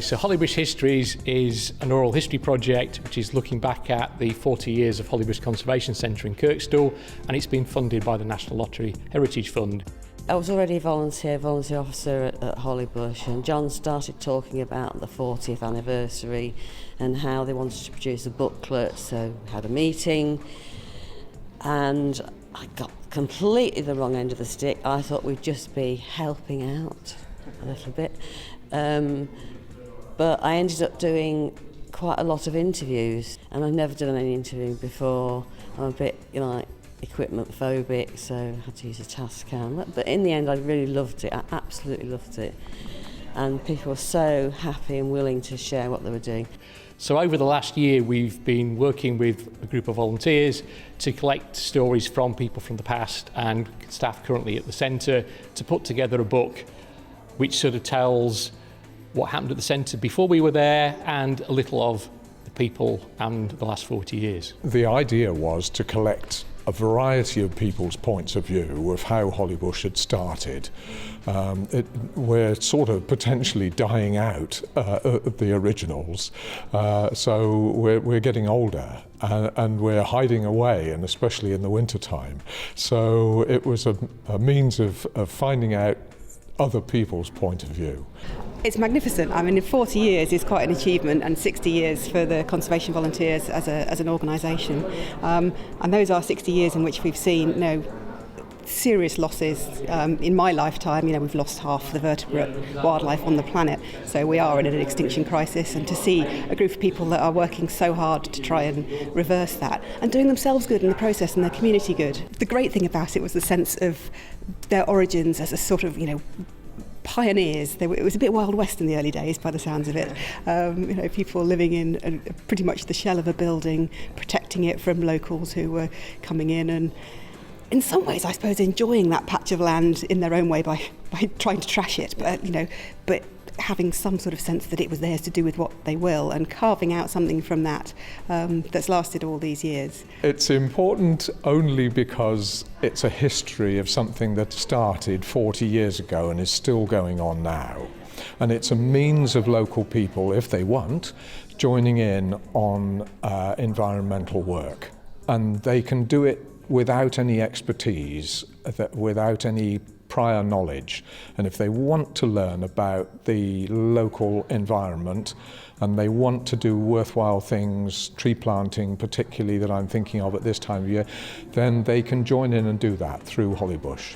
So Hollybush Histories is an oral history project which is looking back at the 40 years of Hollybush Conservation Centre in Kirkstall, and it's been funded by the National Lottery Heritage Fund. I was already a volunteer officer at Hollybush, and John started talking about the 40th anniversary and how they wanted to produce a booklet, so we had a meeting and I got completely the wrong end of the stick. I thought we'd just be helping out a little bit, but I ended up doing quite a lot of interviews, and I've never done any interviewing before. I'm a bit, equipment phobic, so I had to use a Tascam. But in the end, I really loved it. I absolutely loved it. And people were so happy and willing to share what they were doing. So over the last year, we've been working with a group of volunteers to collect stories from people from the past and staff currently at the centre to put together a book which sort of tells what happened at the centre before we were there and a little of the people and the last 40 years. The idea was to collect a variety of people's points of view of how Hollybush had started. We're sort of potentially dying out the originals, so we're getting older and we're hiding away, and especially in the winter time. So it was a means of finding out other people's point of view. It's magnificent. I mean, in 40 years is quite an achievement, and 60 years for the conservation volunteers as an organisation. And those are 60 years in which we've seen, serious losses. In my lifetime, we've lost half the vertebrate wildlife on the planet. So we are in an extinction crisis, and to see a group of people that are working so hard to try and reverse that and doing themselves good in the process and their community good. The great thing about it was the sense of their origins as a sort of, pioneers. It was a bit Wild West in the early days, by the sounds of it. People living in pretty much the shell of a building, protecting it from locals who were coming in, and in some ways, I suppose, enjoying that patch of land in their own way by trying to trash it. But having some sort of sense that it was theirs to do with what they will, and carving out something from that that's lasted all these years. It's important only because it's a history of something that started 40 years ago and is still going on now. And it's a means of local people, if they want, joining in on environmental work. And they can do it without any expertise, without any prior knowledge. And if they want to learn about the local environment and they want to do worthwhile things, tree planting particularly that I'm thinking of at this time of year, then they can join in and do that through Hollybush.